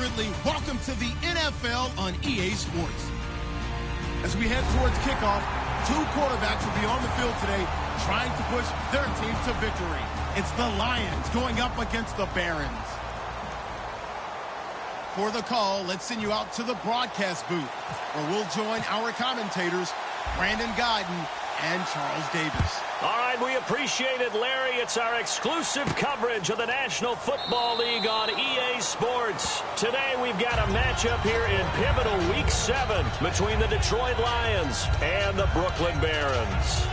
Ridley. Welcome to the NFL on EA Sports. As we head towards kickoff, two quarterbacks will be on the field today trying to push their team to victory. It's the Lions going up against the Barons. For the call, let's send you out to the broadcast booth, where we'll join our commentators, Brandon Guyton and Charles Davis. All right, we appreciate it, Larry. It's our exclusive coverage of the National Football League on EA Sports. Today, we've got a matchup here in pivotal Week 7 between the Detroit Lions and the Brooklyn Barons.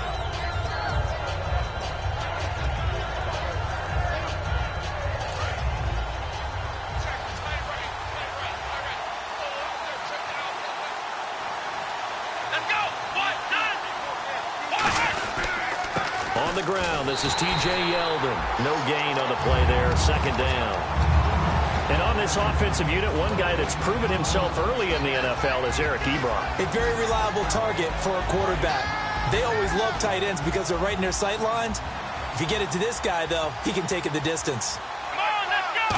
On the ground, this is T.J. Yeldon. No gain on the play there, second down. And on this offensive unit, one guy that's proven himself early in the NFL is Eric Ebron. A very reliable target for a quarterback. They always love tight ends because they're right in their sight lines. If you get it to this guy, though, he can take it the distance. Come on, let's go!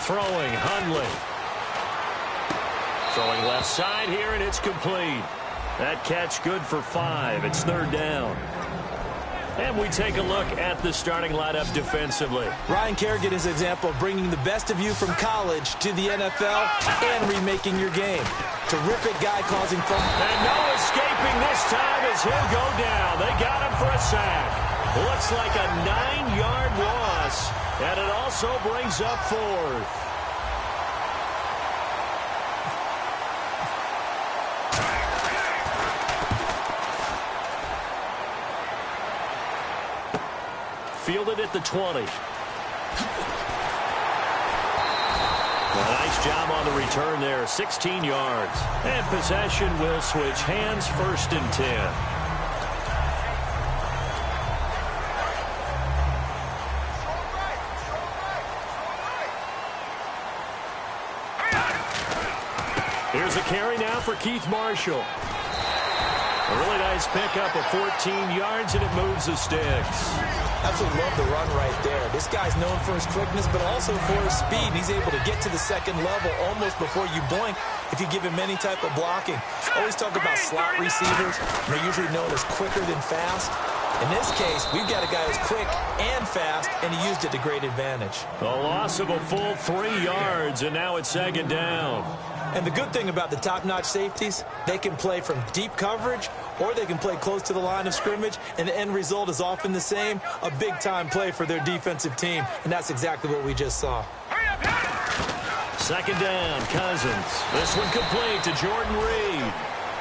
Throwing, Hundley. Throwing left side here, and it's complete. That catch good for 5. It's third down. And we take a look at the starting lineup defensively. Ryan Kerrigan is an example of bringing the best of you from college to the NFL and remaking your game. Terrific guy causing fun. And no escaping this time as he'll go down. They got him for a sack. Looks like a 9-yard loss. And it also brings up 4th. Fielded at the 20. A nice job on the return there, 16 yards. And possession will switch hands, 1st and 10. Here's a carry now for Keith Marshall. A really nice pickup of 14 yards, and it moves the sticks. Absolutely love the run right there. This guy's known for his quickness, but also for his speed. And he's able to get to the second level almost before you blink if you give him any type of blocking. Always talk about slot receivers. They're usually known as quicker than fast. In this case, we've got a guy who's quick and fast, and he used it to great advantage. A loss of a full 3 yards, and now it's second down. And the good thing about the top-notch safeties, they can play from deep coverage or they can play close to the line of scrimmage, and the end result is often the same, a big-time play for their defensive team, and that's exactly what we just saw. Second down, Cousins. This one complete to Jordan Reed.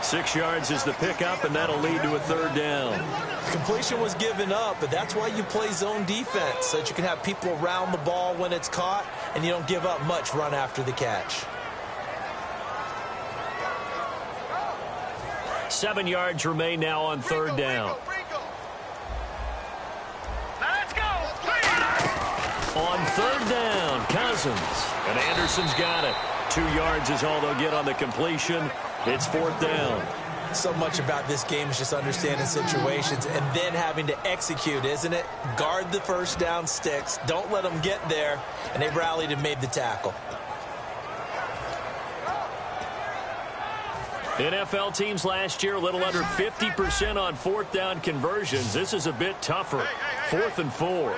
6 yards is the pickup, and that'll lead to a third down. Completion was given up, but that's why you play zone defense, so that you can have people around the ball when it's caught, and you don't give up much run after the catch. 7 yards remain now on third down. Let's go. On third down, Cousins. And Anderson's got it. 2 yards is all they'll get on the completion. It's 4th down. So much about this game is just understanding situations and then having to execute, isn't it? Guard the first down sticks. Don't let them get there. And they rallied and made the tackle. NFL teams last year a little under 50% on 4th down conversions. This is a bit tougher. 4th and 4.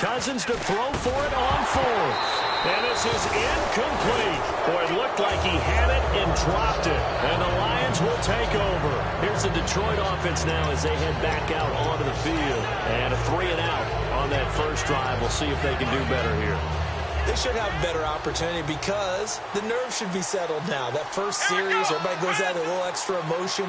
Cousins to throw for it on 4th. And this is incomplete. Boy, it looked like he had it and dropped it. And the Lions will take over. Here's the Detroit offense now as they head back out onto the field. And a 3 and out on that first drive. We'll see if they can do better here. They should have a better opportunity because the nerves should be settled now. That first series, everybody goes out with a little extra emotion.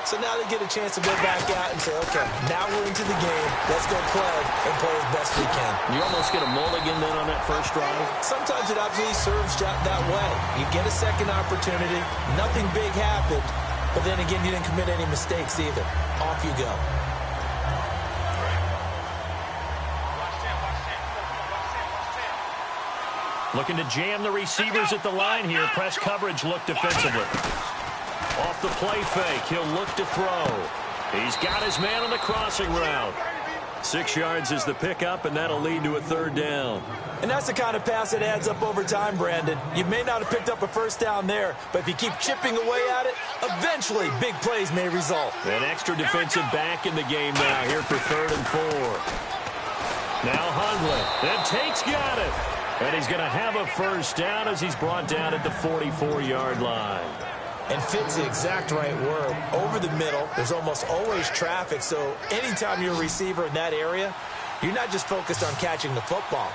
So now they get a chance to go back out and say, okay, now we're into the game. Let's go play and play as best we can. You almost get a mulligan then on that first drive? Sometimes it absolutely serves that way. You get a second opportunity. Nothing big happened. But then again, you didn't commit any mistakes either. Off you go. Looking to jam the receivers at the line here. Press coverage look defensively. Off the play fake, he'll look to throw. He's got his man on the crossing route. 6 yards is the pickup, and that'll lead to a 3rd down. And that's the kind of pass that adds up over time, Brandon. You may not have picked up a 1st down there, but if you keep chipping away at it, eventually big plays may result. An extra defensive back in the game now here for 3rd and 4. Now Hundley. And Tate's got it. And he's going to have a 1st down as he's brought down at the 44-yard line. And fits the exact right word. Over the middle, there's almost always traffic, so anytime you're a receiver in that area, you're not just focused on catching the football.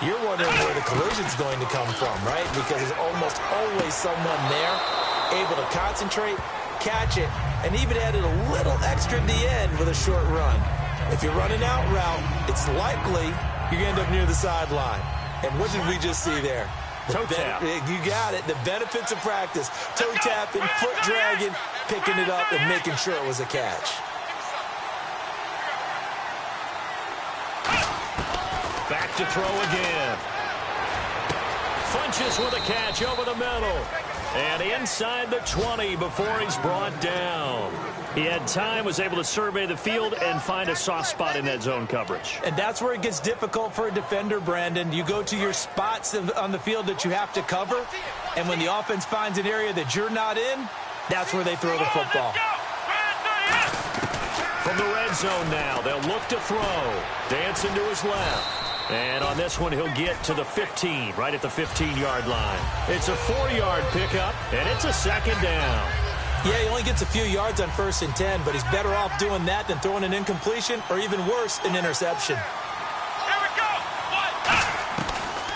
You're wondering where the collision's going to come from, right? Because there's almost always someone there able to concentrate, catch it, and even added a little extra at the end with a short run. If you're running out route, it's likely you're going to end up near the sideline. And what did we just see there? Toe tap. You got it. The benefits of practice. Toe tapping, foot dragging, picking it up, and making sure it was a catch. Back to throw again. Funches with a catch over the middle. And inside the 20 before he's brought down. He had time, was able to survey the field and find a soft spot in that zone coverage. And that's where it gets difficult for a defender, Brandon. You go to your spots on the field that you have to cover, and when the offense finds an area that you're not in, that's where they throw the football. From the red zone now, they'll look to throw. Dancing to his left. And on this one, he'll get to the 15, right at the 15-yard line. It's a 4-yard pickup, and it's a 2nd down. Yeah, he only gets a few yards on 1st and 10, but he's better off doing that than throwing an incompletion or even worse, an interception. Here we go.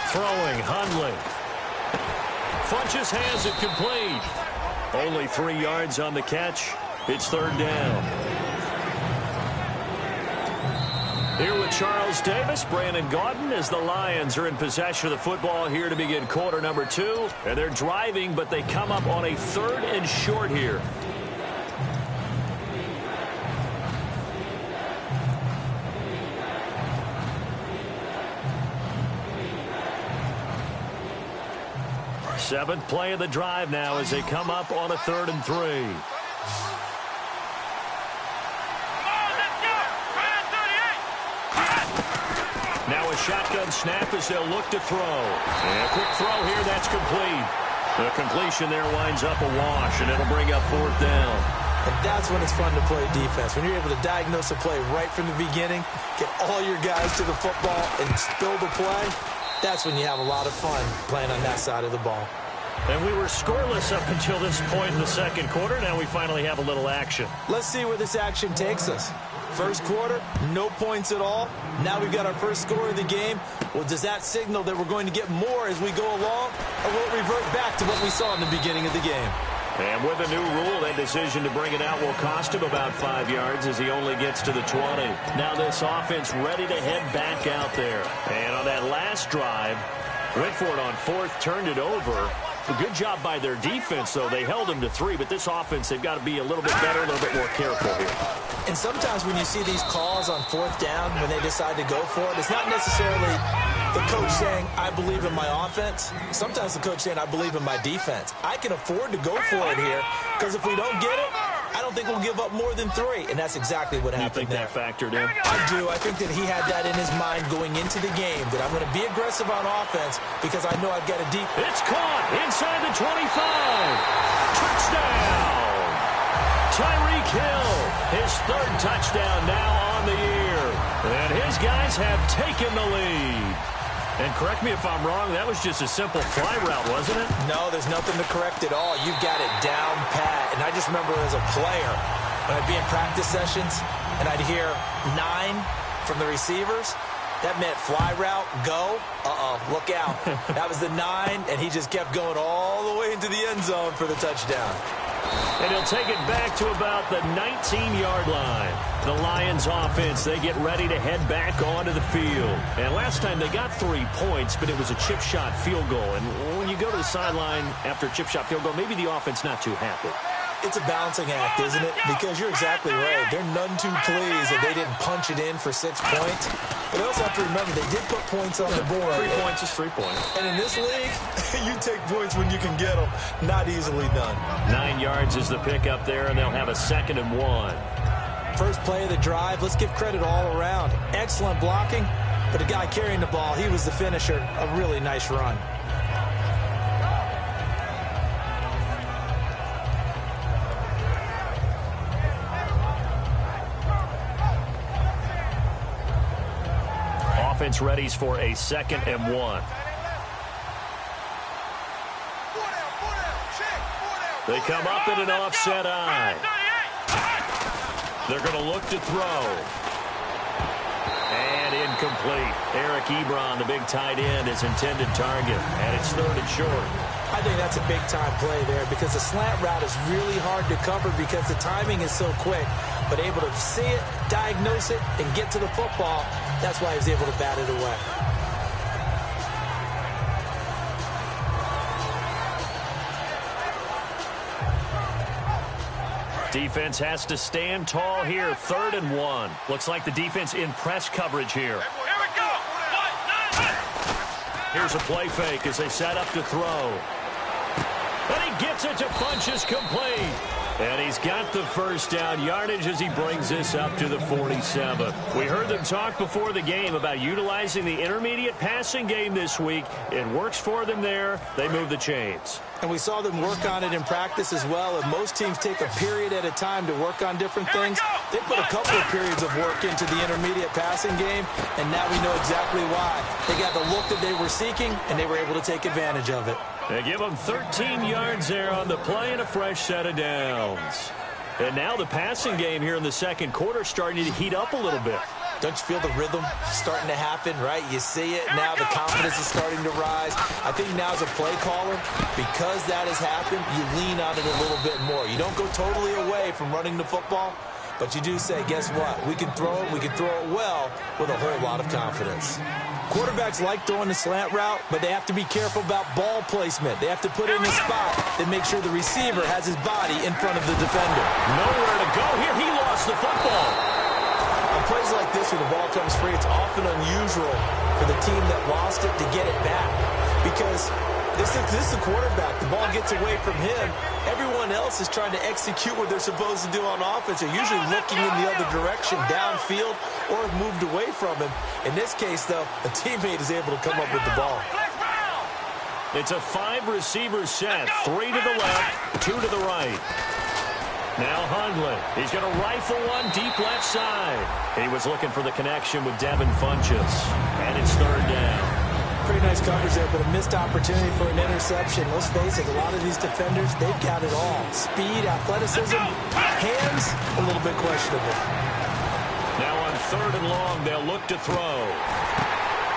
Throwing, Hundley. Funches has it complete. Only 3 yards on the catch. It's 3rd down. Here with Charles Davis, Brandon Gaudin, as the Lions are in possession of the football here to begin quarter number 2. And they're driving, but they come up on a 3rd and short here. Seventh play of the drive now as they come up on a 3rd and 3. Now a shotgun snap as they'll look to throw. And a quick throw here, that's complete. The completion there winds up a wash, and it'll bring up 4th down. And that's when it's fun to play defense. When you're able to diagnose a play right from the beginning, get all your guys to the football, and spill the play, that's when you have a lot of fun playing on that side of the ball. And we were scoreless up until this point in the 2nd quarter. Now we finally have a little action. Let's see where this action takes us. First quarter, no points at all. Now we've got our first score of the game. Well, does that signal that we're going to get more as we go along, or will it revert back to what we saw in the beginning of the game? And with a new rule, that decision to bring it out will cost him about 5 yards as he only gets to the 20. Now this offense ready to head back out there. And on that last drive, went for it on 4th, turned it over. A good job by their defense, though. They held him to 3, but this offense, they've got to be a little bit better, a little bit more careful here. And sometimes when you see these calls on 4th down, when they decide to go for it, it's not necessarily the coach saying, I believe in my offense. Sometimes the coach saying, I believe in my defense. I can afford to go for it here, because if we don't get it, I don't think we'll give up more than 3. And that's exactly what happened there. You think that factored in? I do. I think that he had that in his mind going into the game, that I'm going to be aggressive on offense because I know I've got a deep. It's caught inside the 25. Touchdown. Tyreek Hill, his 3rd touchdown now on the year. And his guys have taken the lead. And correct me if I'm wrong, that was just a simple fly route, wasn't it? No, there's nothing to correct at all. You've got it down pat. And I just remember as a player, when I'd be in practice sessions, and I'd hear 9 from the receivers, that meant fly route, go, look out. That was the 9, and he just kept going all the way into the end zone for the touchdown. And he'll take it back to about the 19-yard line. The Lions offense, they get ready to head back onto the field. And last time they got 3 points, but it was a chip shot field goal. And when you go to the sideline after a chip shot field goal, maybe the offense not too happy. It's a balancing act, isn't it? Because you're exactly right. They're none too pleased that they didn't punch it in for 6 points. But they also have to remember they did put points on the board. 3 points is 3 points. And in this league, you take points when you can get them. Not easily done. 9 yards is the pickup there, and they'll have a 2nd and 1. First play of the drive, let's give credit all around. Excellent blocking, but the guy carrying the ball, he was the finisher. A really nice run. Offense readies for a 2nd and 1. They come up in an offset eye. They're going to look to throw. And incomplete. Eric Ebron, the big tight end, his intended target. And it's 3rd and short. I think that's a big-time play there because the slant route is really hard to cover because the timing is so quick. But able to see it, diagnose it, and get to the football, that's why he was able to bat it away. Defense has to stand tall here. 3rd and 1. Looks like the defense in press coverage here. Here we go. Here's a play fake as they set up to throw. And he gets it to Funchess complete. And he's got the first down yardage as he brings this up to the 47. We heard them talk before the game about utilizing the intermediate passing game this week. It works for them there. They move the chains. And we saw them work on it in practice as well. And most teams take a period at a time to work on different things. They put a couple of periods of work into the intermediate passing game, and now we know exactly why. They got the look that they were seeking, and they were able to take advantage of it. They give them 13 yards there on the play and a fresh set of downs. And now the passing game here in the 2nd quarter starting to heat up a little bit. Don't you feel the rhythm starting to happen, right? You see it. Now the confidence is starting to rise. I think now as a play caller, because that has happened, you lean on it a little bit more. You don't go totally away from running the football, but you do say, guess what? We can throw it. We can throw it well with a whole lot of confidence. Quarterbacks like throwing the slant route, but they have to be careful about ball placement. They have to put it in a spot that makes sure the receiver has his body in front of the defender. Nowhere to go here. He lost the football. On plays like this where the ball comes free, it's often unusual for the team that lost it to get it back. Because this is the quarterback. The ball gets away from him. Everyone else is trying to execute what they're supposed to do on offense. They're usually looking in the other direction, downfield, or have moved away from him. In this case, though, a teammate is able to come up with the ball. It's a 5-receiver set. 3 to the left, 2 to the right. Now Hundley. He's going to rifle one deep left side. He was looking for the connection with Devin Funchess. And it's 3rd down. Pretty nice coverage there, but a missed opportunity for an interception. Let's face it, a lot of these defenders, they've got it all. Speed, athleticism, hands, a little bit questionable. Now on 3rd and long, they'll look to throw.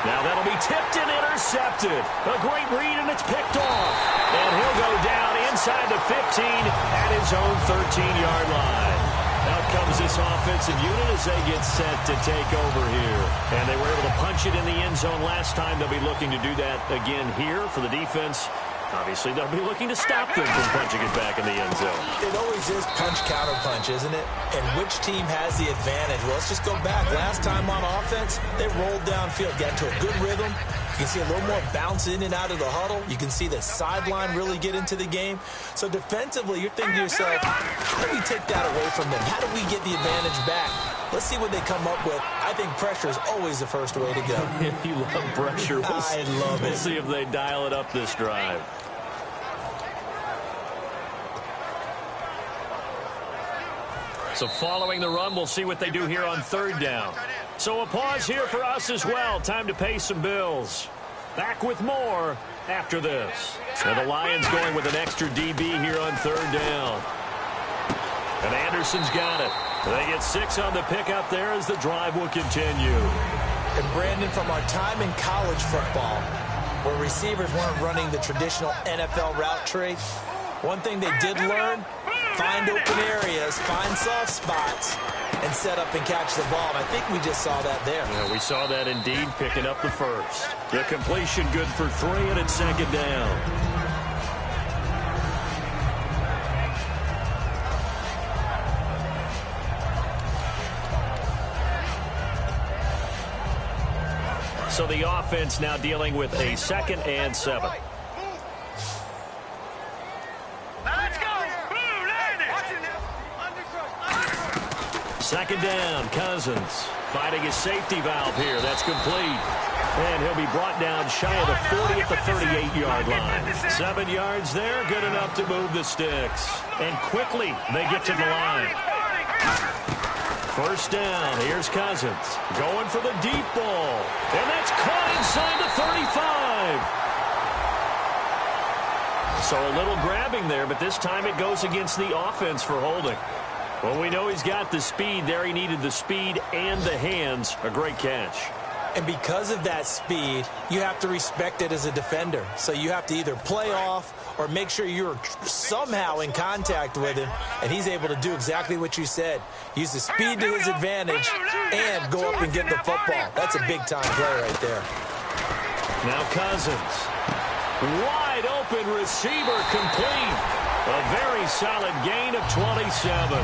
Now that'll be tipped and intercepted. A great read, and it's picked off. And he'll go down inside the 15 at his own 13-yard line. Out comes this offensive unit as they get set to take over here. And they were able to punch it in the end zone last time. They'll be looking to do that again here for the defense. Obviously, they'll be looking to stop them from punching it back in the end zone. It always is punch-counter-punch, isn't it? And which team has the advantage? Well, let's just go back. Last time on offense, they rolled downfield, got into a good rhythm. You can see a little more bounce in and out of the huddle. You can see the sideline really get into the game. So defensively, you're thinking to yourself, how do we take that away from them? How do we get the advantage back? Let's see what they come up with. I think pressure is always the first way to go. You love pressure. I love it. We'll see if they dial it up this drive. So following the run, we'll see what they do here on 3rd down. So a pause here for us as well. Time to pay some bills. Back with more after this. And the Lions going with an extra DB here on 3rd down. And Anderson's got it. They get 6 on the pickup there as the drive will continue. And Brandon, from our time in college football, where receivers weren't running the traditional NFL route tree, one thing they did learn, find open areas, find soft spots, and set up and catch the ball. And I think we just saw that there. Yeah, we saw that indeed, picking up the first. The completion good for 3, and it's 2nd down. So the offense now dealing with a 2nd and 7. Second down, Cousins fighting his safety valve here. That's complete. And he'll be brought down shy of the 40 at the 38-yard line. 7 yards there, good enough to move the sticks. And quickly, they get to the line. First down, here's Cousins. Going for the deep ball. And that's caught inside the 35. So a little grabbing there, but this time it goes against the offense for holding. Well, we know he's got the speed there. He needed the speed and the hands. A great catch. And because of that speed, you have to respect it as a defender. So you have to either play off or make sure you're somehow in contact with him, and he's able to do exactly what you said. Use the speed to his advantage and go up and get the football. That's a big-time play right there. Now Cousins. Wide open receiver complete. A very solid gain of 27.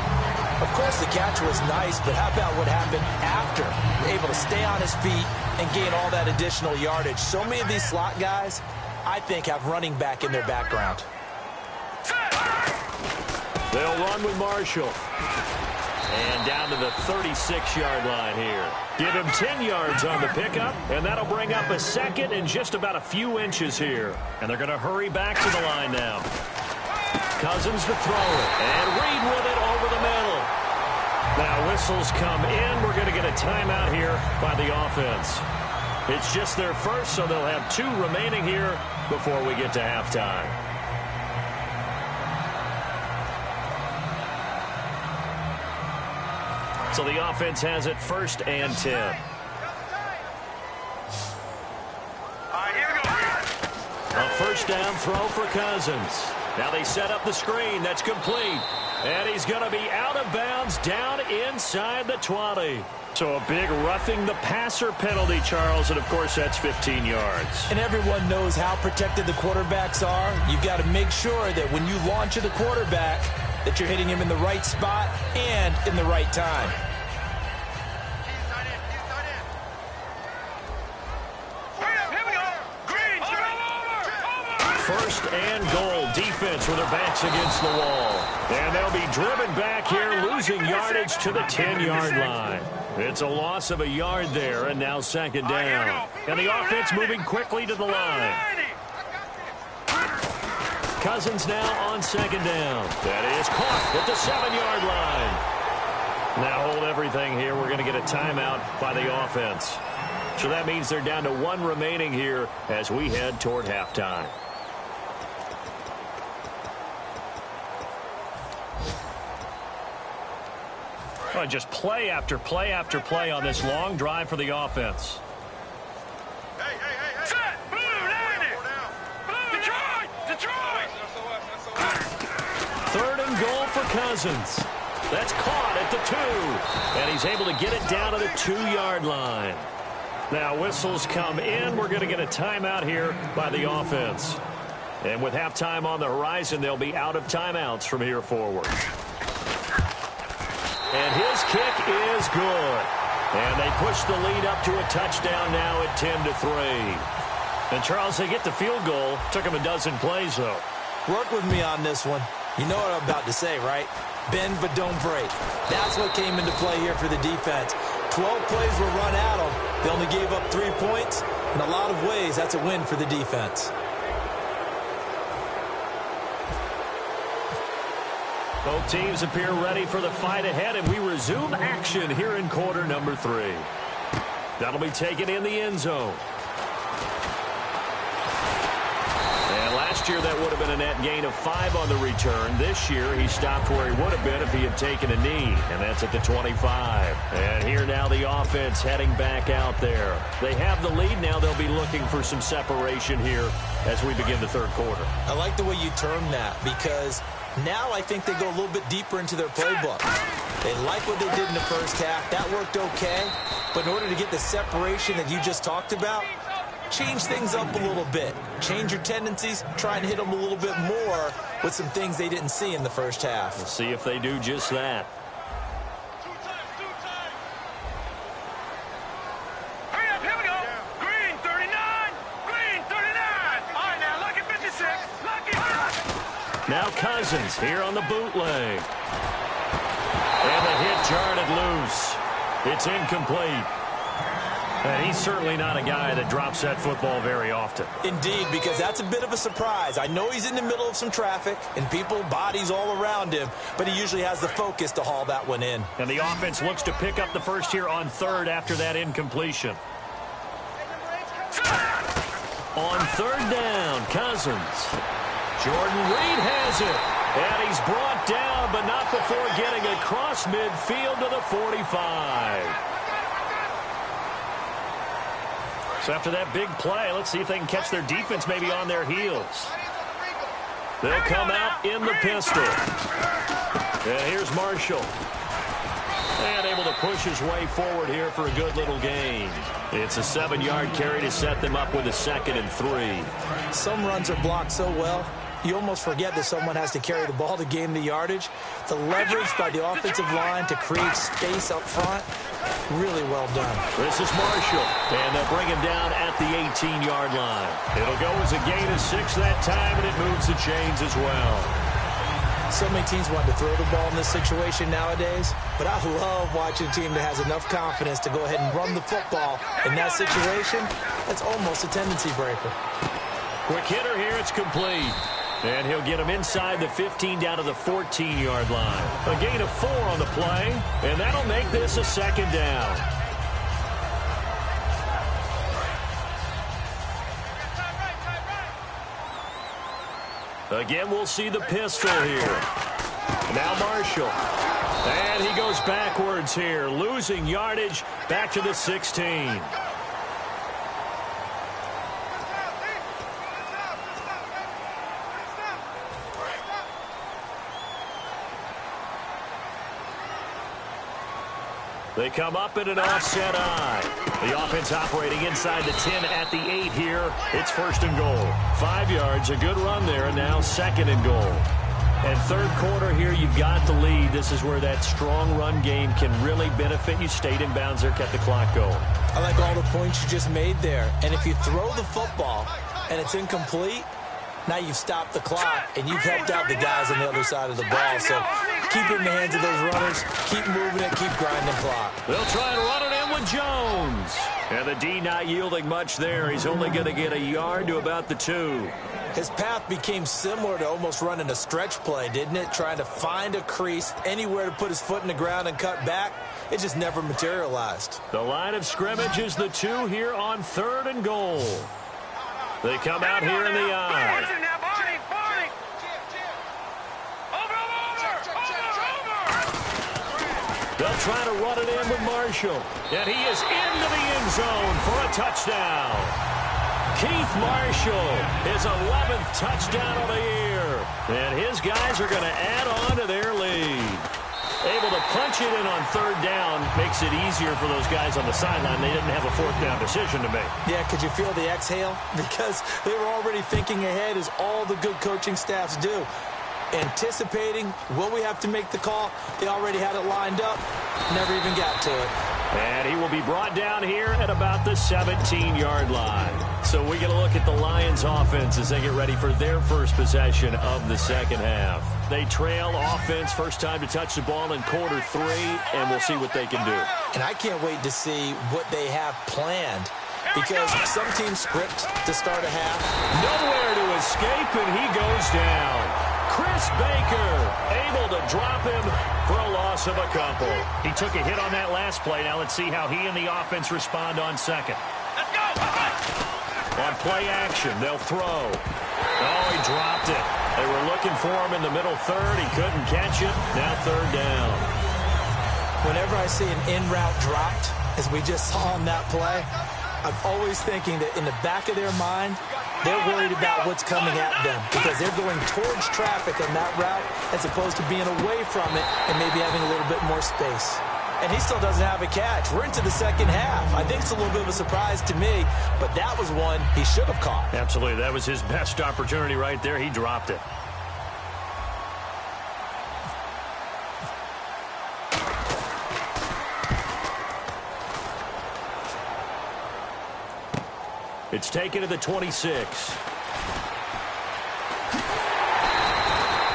Of course, the catch was nice, but how about what happened after? Able to stay on his feet and gain all that additional yardage. So many of these slot guys, I think, have running back in their background. They'll run with Marshall. And down to the 36-yard line here. Give him 10 yards on the pickup, and that'll bring up a second and just about a few inches here. And they're going to hurry back to the line now. Cousins to throw it, and Reed with it over the middle. Now whistles come in. We're going to get a timeout here by the offense. It's just their first, so they'll have 2 remaining here before we get to halftime. So the offense has it 1st and 10. All right, here we go. A first down throw for Cousins. Now they set up the screen. That's complete. And he's going to be out of bounds down inside the 20. So a big roughing the passer penalty, Charles, and of course that's 15 yards. And everyone knows how protected the quarterbacks are. You've got to make sure that when you launch at the quarterback that you're hitting him in the right spot and in the right time. First and goal, defense with their backs against the wall. And they'll be driven back here, losing yardage to the 10-yard line. It's a loss of a yard there, and now second down. And the offense moving quickly to the line. Cousins now on second down. That is caught at the 7-yard line. Now hold everything here. We're going to get a timeout by the offense. So that means they're down to 1 remaining here as we head toward halftime. Well, just play after play after play on this long drive for the offense. Hey. Set! Blue, Detroit! 3rd and goal for Cousins. That's caught at the 2. And he's able to get it down to the 2-yard line. Now whistles come in. We're going to get a timeout here by the offense. And with halftime on the horizon, they'll be out of timeouts from here forward. And his kick is good. And they push the lead up to a touchdown now at 10-3. And, Charles, they get the field goal. Took them a dozen plays, though. Work with me on this one. You know what I'm about to say, right? Bend but don't break. That's what came into play here for the defense. 12 plays were run at them. They only gave up 3 points. In a lot of ways, that's a win for the defense. Both teams appear ready for the fight ahead, and we resume action here in quarter number 3. That'll be taken in the end zone. And last year that would have been a net gain of 5 on the return. This year he stopped where he would have been if he had taken a knee, and that's at the 25. And here now the offense heading back out there. They have the lead now. They'll be looking for some separation here as we begin the 3rd quarter. I like the way you term that because now I think they go a little bit deeper into their playbook. They like what they did in the first half. That worked okay. But in order to get the separation that you just talked about, change things up a little bit. Change your tendencies. Try and hit them a little bit more with some things they didn't see in the first half. We'll see if they do just that. Hurry up, here we go. Green 39. Green 39. All right, now lucky 56. Lucky. Now Cousins here on the bootleg. And the hit jarred loose. It's incomplete. And he's certainly not a guy that drops that football very often. Indeed, because that's a bit of a surprise. I know he's in the middle of some traffic and people, bodies all around him, but he usually has the focus to haul that one in. And the offense looks to pick up the first here on third after that incompletion. On third down, Cousins. Jordan Reed has it. And he's brought down, but not before getting across midfield to the 45. So after that big play, let's see if they can catch their defense maybe on their heels. They'll come out in the pistol. And here's Marshall. And able to push his way forward here for a good little gain. It's a 7-yard carry to set them up with a 2nd and 3. Some runs are blocked so well, you almost forget that someone has to carry the ball to gain the yardage. The leverage by the offensive line to create space up front, really well done. This is Marshall, and they'll bring him down at the 18-yard line. It'll go as a gain of 6 that time, and it moves the chains as well. So many teams want to throw the ball in this situation nowadays, but I love watching a team that has enough confidence to go ahead and run the football. In that situation, that's almost a tendency breaker. Quick hitter here, it's complete. And he'll get him inside the 15 down to the 14-yard line. A gain of 4 on the play, and that'll make this a 2nd down. Again, we'll see the pistol here. Now Marshall. And he goes backwards here, losing yardage back to the 16. They come up in an offset eye. The offense operating inside the 10 at the 8 here. It's 1st and goal. 5 yards, a good run there, and now 2nd and goal. And third quarter here, you've got the lead. This is where that strong run game can really benefit you. Stayed in bounds there, kept the clock going. I like all the points you just made there. And if you throw the football and it's incomplete, now you've stopped the clock and you've helped out the guys on the other side of the ball. So keep it in the hands of those runners. Keep moving it. Keep grinding clock. They'll try and run it in with Jones. And the D not yielding much there. He's only going to get a yard to about the 2. His path became similar to almost running a stretch play, didn't it? Trying to find a crease, anywhere to put his foot in the ground and cut back. It just never materialized. The line of scrimmage is the 2 here on 3rd and goal. They come out here in the eye. They'll try to run it in with Marshall. And he is into the end zone for a touchdown. Keith Marshall, his 11th touchdown of the year. And his guys are going to add on to their lead. Able to punch it in on 3rd down makes it easier for those guys on the sideline. They didn't have a 4th down decision to make. Yeah, could you feel the exhale? Because they were already thinking ahead, as all the good coaching staffs do. Anticipating, will we have to make the call? They already had it lined up. Never even got to it. And he will be brought down here at about the 17-yard line. So we get a look at the Lions offense as they get ready for their first possession of the second half. They trail offense, first time to touch the ball in quarter 3, and we'll see what they can do. And I can't wait to see what they have planned, because some teams script to start a half. Nowhere to escape, and he goes down. Chris Baker able to drop him for a loss of a couple. He took a hit on that last play. Now let's see how he and the offense respond on second. Let's go. On play action, they'll throw. Oh, he dropped it. They were looking for him in the middle 3rd. He couldn't catch it. Now 3rd down. Whenever I see an in-route dropped, as we just saw on that play, I'm always thinking that in the back of their mind, they're worried about what's coming at them, because they're going towards traffic on that route as opposed to being away from it and maybe having a little bit more space. And he still doesn't have a catch. We're into the second half. I think it's a little bit of a surprise to me, but that was one he should have caught. Absolutely. That was his best opportunity right there. He dropped it. It's taken to the 26.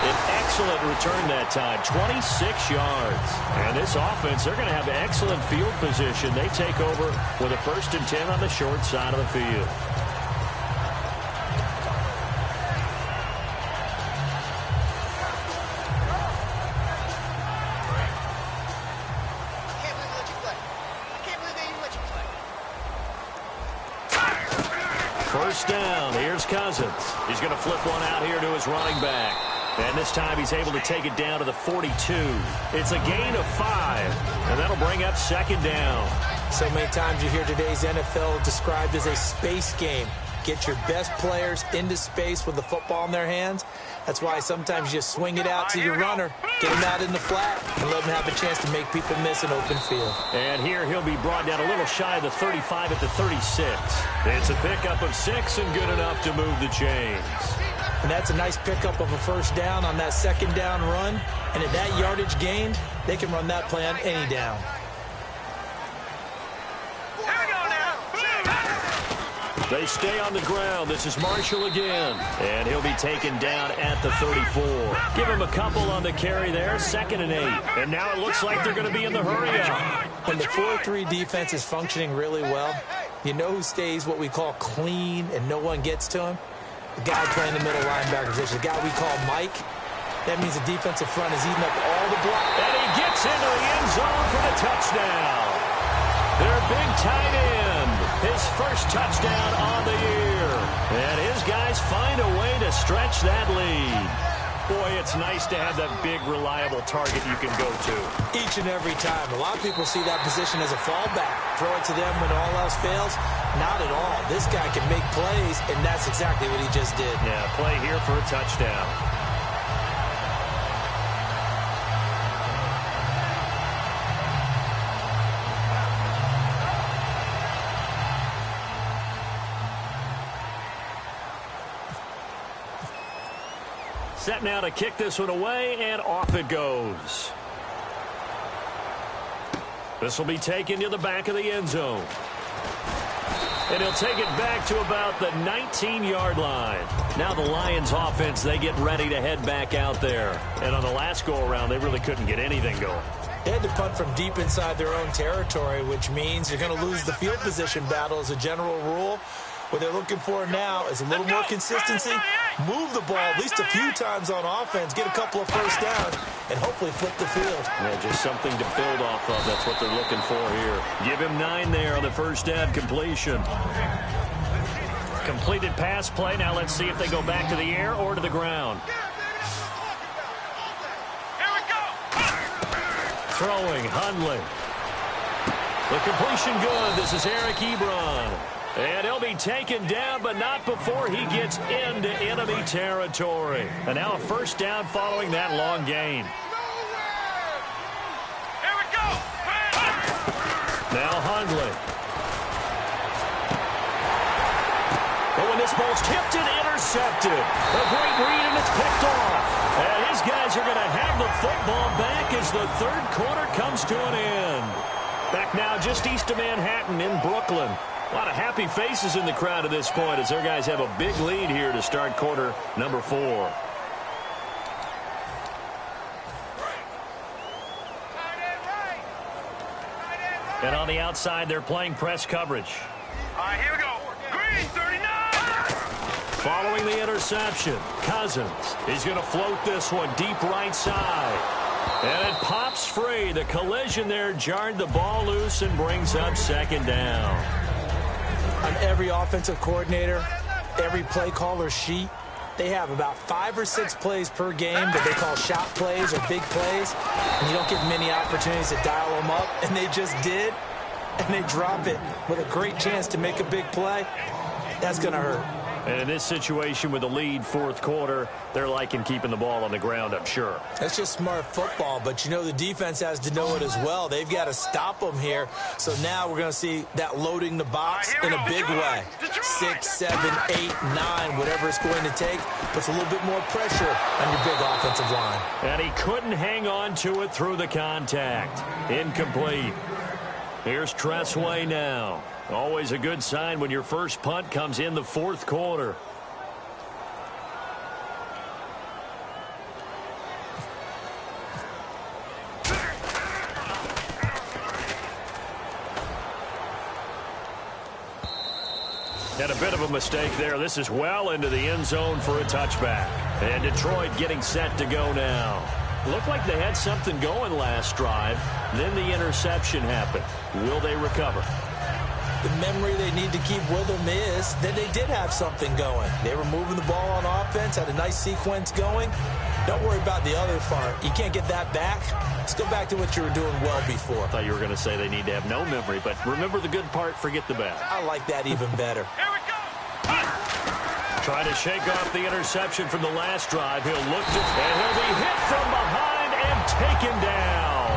An excellent return that time, 26 yards. And this offense, they're going to have excellent field position. They take over with a 1st and 10 on the short side of the field. First down, here's Cousins. He's going to flip one out here to his running back. And this time he's able to take it down to the 42. It's a gain of 5, and that'll bring up 2nd down. So many times you hear today's NFL described as a space game. Get your best players into space with the football in their hands. That's why sometimes you swing it out to your runner, get him out in the flat, and let him have a chance to make people miss an open field. And here he'll be brought down a little shy of the 35 at the 36. It's a pickup of 6 and good enough to move the chains. And that's a nice pickup of a 1st down on that 2nd down run. And at that yardage gained, they can run that play on any down. They stay on the ground. This is Marshall again. And he'll be taken down at the 34. Give him a couple on the carry there. 2nd and 8. And now it looks like they're going to be in the hurry-up. When the 4-3 defense is functioning really well, you know who stays what we call clean and no one gets to him? The guy playing the middle linebacker position, the guy we call Mike. That means the defensive front is eating up all the block. And he gets into the end zone for the touchdown. Their big tight end, his 1st touchdown on the year. And his guys find a way to stretch that lead. Boy, it's nice to have that big, reliable target you can go to. Each and every time. A lot of people see that position as a fallback. Throw it to them when all else fails. Not at all. This guy can make plays, and that's exactly what he just did. Yeah, play here for a touchdown. Set now to kick this one away, and off it goes. This will be taken to the back of the end zone. And he'll take it back to about the 19-yard line. Now the Lions offense, they get ready to head back out there. And on the last go-around, they really couldn't get anything going. They had to punt from deep inside their own territory, which means you're going to lose the field position battle as a general rule. What they're looking for now is a little more consistency, move the ball at least a few times on offense, get a couple of 1st downs, and hopefully flip the field. Yeah, just something to build off of. That's what they're looking for here. Give him 9 there on the 1st down completion. Completed pass play. Now let's see if they go back to the air or to the ground. Here we go. Throwing, Hundley. The completion good. This is Eric Ebron. And he'll be taken down, but not before he gets into enemy territory. And now a 1st down following that long gain. Here we go. Now Hundley. But when this ball's tipped and intercepted, a great read and it's picked off. And his guys are going to have the football back as the 3rd quarter comes to an end. Back now just east of Manhattan in Brooklyn. A lot of happy faces in the crowd at this point as their guys have a big lead here to start quarter number 4. And on the outside, they're playing press coverage. All right, here we go. Green, 39. Following the interception, Cousins. He's going to float this one deep right side. And it pops free. The collision there jarred the ball loose and brings up 2nd down. On every offensive coordinator, every play caller sheet, they have about 5 or 6 plays per game that they call shot plays or big plays, and you don't get many opportunities to dial them up, and they just did, and they drop it with a great chance to make a big play. That's going to hurt. And in this situation with the lead 4th quarter, they're liking keeping the ball on the ground, I'm sure. That's just smart football, but you know the defense has to know it as well. They've got to stop them here. So now we're going to see that loading the box in a big way. 6, 7, 8, 9, whatever it's going to take, puts a little bit more pressure on your big offensive line. And he couldn't hang on to it through the contact. Incomplete. Here's Tressway now. Always a good sign when your first punt comes in the 4th quarter. Had a bit of a mistake there. This is well into the end zone for a touchback. And Detroit getting set to go now. Looked like they had something going last drive. Then the interception happened. Will they recover? The memory they need to keep with them is that they did have something going. They were moving the ball on offense, had a nice sequence going. Don't worry about the other part. You can't get that back. Let's go back to what you were doing well before. I thought you were going to say they need to have no memory, but remember the good part, forget the bad. I like that even better. Here we go. Trying to shake off the interception from the last drive. He'll look to, and he'll be hit from behind and taken down.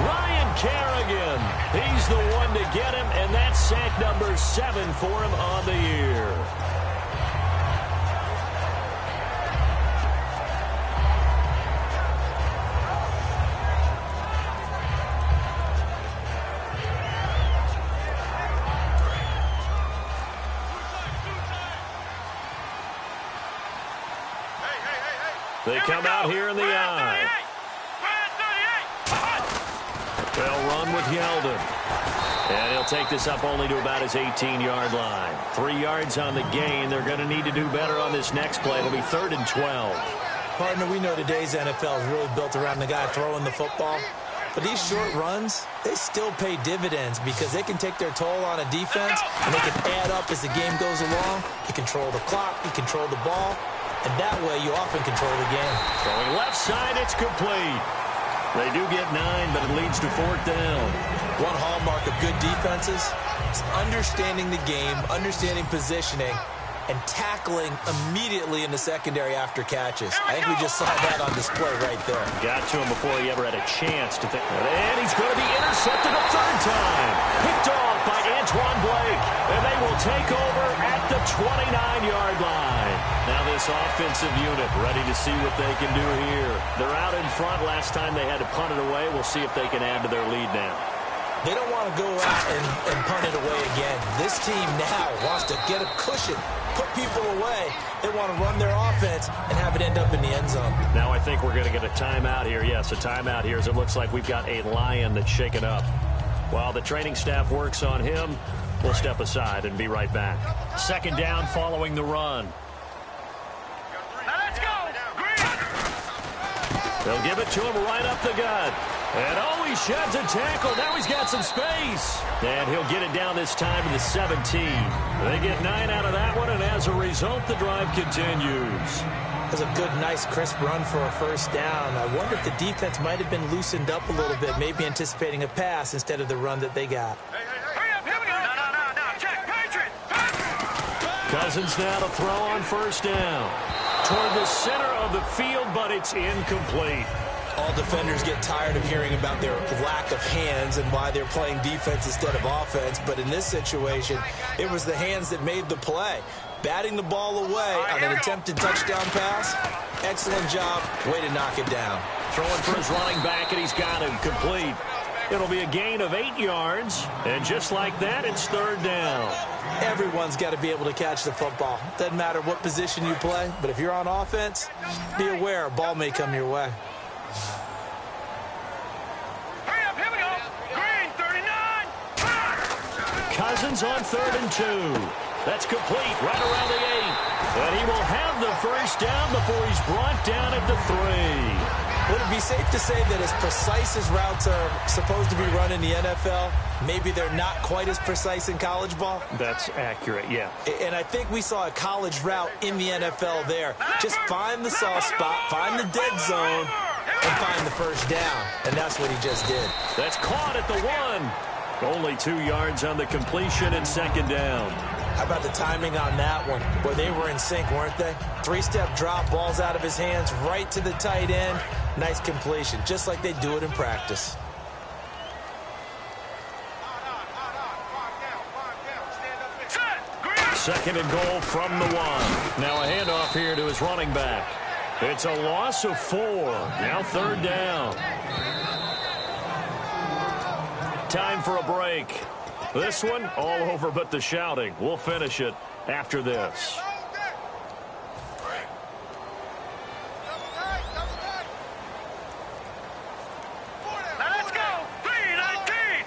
Ryan Kerrigan, he's the one to get him, and that's sack number 7 for him on the year. They come out here in the eye. They'll run with Yeldon. And he'll take this up only to about his 18-yard line. 3 yards on the gain. They're going to need to do better on this next play. It'll be 3rd and 12. Partner, we know today's NFL is really built around the guy throwing the football. But these short runs, they still pay dividends because they can take their toll on a defense, and they can add up as the game goes along. You control the clock, you control the ball, and that way you often control the game. Throwing left side, it's complete. They do get 9, but it leads to 4th down. One hallmark of good defenses is understanding the game, understanding positioning, and tackling immediately in the secondary after catches. I think we just saw that on display right there. Got to him before he ever had a chance to think. And he's going to be intercepted a 3rd time. Picked off by Antoine Blake. And they will take over at the 29-yard line. Now this offensive unit ready to see what they can do here. They're out in front. Last time they had to punt it away. We'll see if they can add to their lead now. They don't want to go out and punt it away again. This team now wants to get a cushion, put people away. They want to run their offense and have it end up in the end zone. Now I think we're going to get a timeout here. Yes, a timeout here as it looks like we've got a Lion that's shaken up. While the training staff works on him, we'll step aside and be right back. 2nd down following the run. Now let's go. Green. They'll give it to him right up the gut. And oh, he sheds a tackle. Now he's got some space. And he'll get it down this time to the 17. They get 9 out of that one, and as a result, the drive continues. That's a good, nice, crisp run for a 1st down. I wonder if the defense might have been loosened up a little bit, maybe anticipating a pass instead of the run that they got. Hurry up, here we go. No. Check, Patriot. Cousins now to throw on 1st down. Toward the center of the field, but it's incomplete. All defenders get tired of hearing about their lack of hands and why they're playing defense instead of offense. But in this situation, it was the hands that made the play. Batting the ball away on an attempted touchdown pass. Excellent job. Way to knock it down. Throwing for his running back, and he's got him complete. It'll be a gain of 8 yards. And just like that, it's 3rd down. Everyone's got to be able to catch the football. Doesn't matter what position you play. But if you're on offense, be aware a ball may come your way. Hurry up, here we go. Green, 39. Cousins on 3rd and 2. That's complete right around the 8. And he will have the 1st down before he's brought down at the 3. Would it be safe to say that as precise as routes are supposed to be run in the NFL, maybe they're not quite as precise in college ball? That's accurate, yeah. And I think we saw a college route in the NFL there. Just find the soft spot, find the dead zone, and find the 1st down. And that's what he just did. That's caught at the 1. Only 2 yards on the completion and 2nd down. How about the timing on that one? Boy, they were in sync, weren't they? 3-step drop, balls out of his hands, right to the tight end. Nice completion, just like they do it in practice. Second and goal from the 1. Now a handoff here to his running back. It's a loss of 4. Now 3rd down. Time for a break. This one all over but the shouting. We'll finish it after this. Now let's go. 3-19.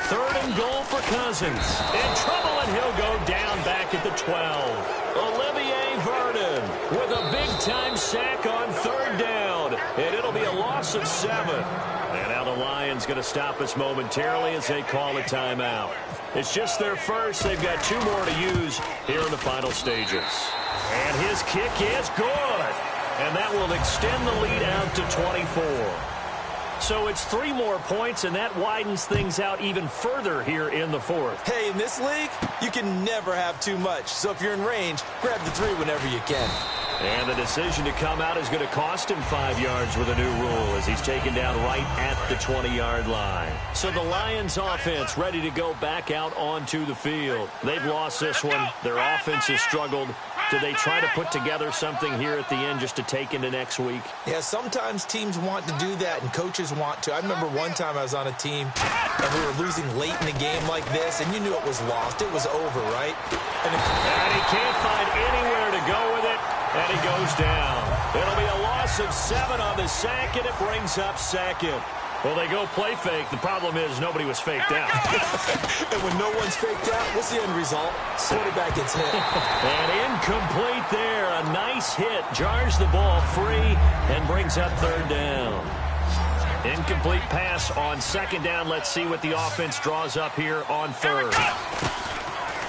3rd and goal for Cousins. In trouble, and he'll go down back at the 12. Olivier Vernon with a big-time sack on third down. And it'll be a loss of 7. And now the Lions going to stop us momentarily as they call a timeout. It's just their first. They've got 2 more to use here in the final stages. And his kick is good. And that will extend the lead out to 24. So it's 3 more points, and that widens things out even further here in the 4th. Hey, in this league, you can never have too much. So if you're in range, grab the 3 whenever you can. And the decision to come out is going to cost him 5 yards with a new rule as he's taken down right at the 20-yard line. So the Lions offense ready to go back out onto the field. They've lost this one. Their offense has struggled. Do they try to put together something here at the end just to take into next week? Yeah, sometimes teams want to do that and coaches want to. I remember one time I was on a team and we were losing late in the game like this, and you knew it was lost. It was over, right? And he can't find anywhere to go with it. And he goes down. It'll be a loss of 7 on the sack, and it brings up 2nd. Well, they go play fake. The problem is nobody was faked out. And when no one's faked out, what's the end result? Quarterback gets hit. And incomplete there. A nice hit. Jars the ball free and brings up 3rd down. Incomplete pass on 2nd down. Let's see what the offense draws up here on 3rd.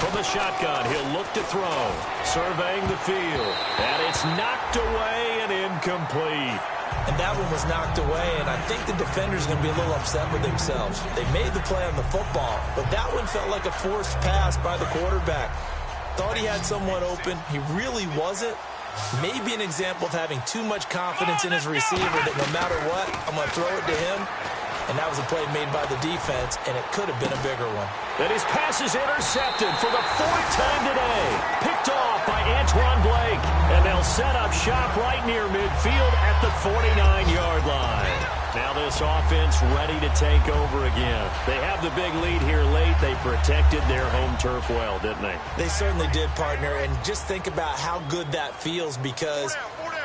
From the shotgun, he'll look to throw. Surveying the field. And it's knocked away and incomplete. And that one was knocked away, and I think the defender's going to be a little upset with themselves. They made the play on the football, but that one felt like a forced pass by the quarterback. Thought he had someone open. He really wasn't. Maybe an example of having too much confidence in his receiver that no matter what, I'm going to throw it to him. And that was a play made by the defense, and it could have been a bigger one. And his pass is intercepted for the 4th time today. Picked off by Antoine Blake. And they'll set up shop right near midfield at the 49-yard line. Now this offense ready to take over again. They have the big lead here late. They protected their home turf well, didn't they? They certainly did, partner. And just think about how good that feels, because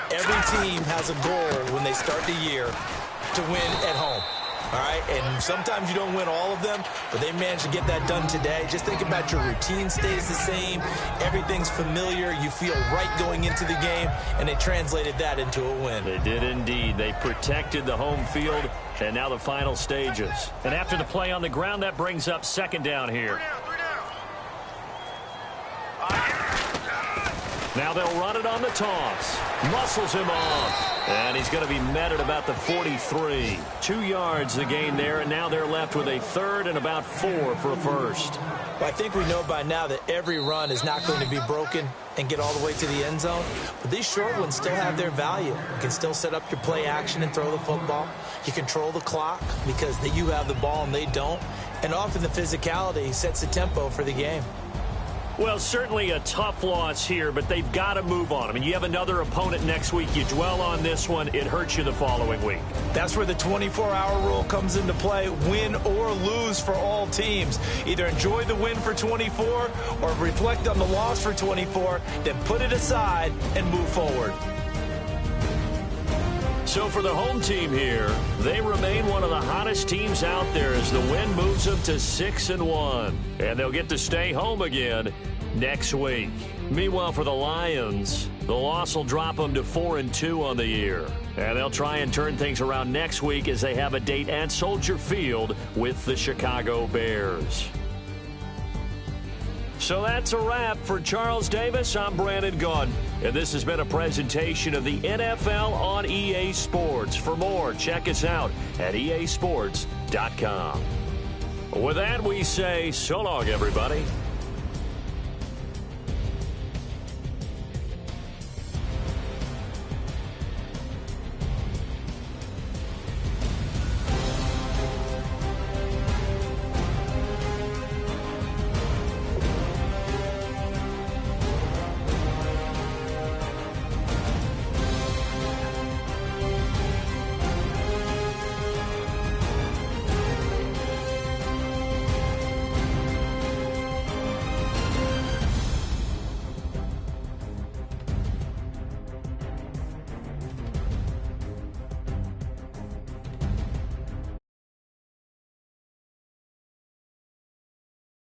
every team has a goal when they start the year to win at home. All right, and sometimes you don't win all of them, but they managed to get that done today. Just think about your routine stays the same. Everything's familiar. You feel right going into the game, and they translated that into a win. They did indeed. They protected the home field, and now the final stages. And after the play on the ground, that brings up 2nd down here. Now they'll run it on the toss. Muscles him off. And he's going to be met at about the 43. 2 yards the gain there, and now they're left with a 3rd and about 4 for a first. Well, I think we know by now that every run is not going to be broken and get all the way to the end zone. But these short ones still have their value. You can still set up your play action and throw the football. You control the clock because you have the ball and they don't. And often the physicality sets the tempo for the game. Well, certainly a tough loss here, but they've got to move on. I mean, you have another opponent next week. You dwell on this one, it hurts you the following week. That's where the 24-hour rule comes into play. Win or lose for all teams. Either enjoy the win for 24 or reflect on the loss for 24, then put it aside and move forward. So for the home team here, they remain one of the hottest teams out there as the win moves them to 6-1. And they'll get to stay home again next week. Meanwhile, for the Lions, the loss will drop them to 4-2 on the year. And they'll try and turn things around next week as they have a date at Soldier Field with the Chicago Bears. So that's a wrap. For Charles Davis, I'm Brandon Gaudin. And this has been a presentation of the NFL on EA Sports. For more, check us out at easports.com. With that, we say so long, everybody.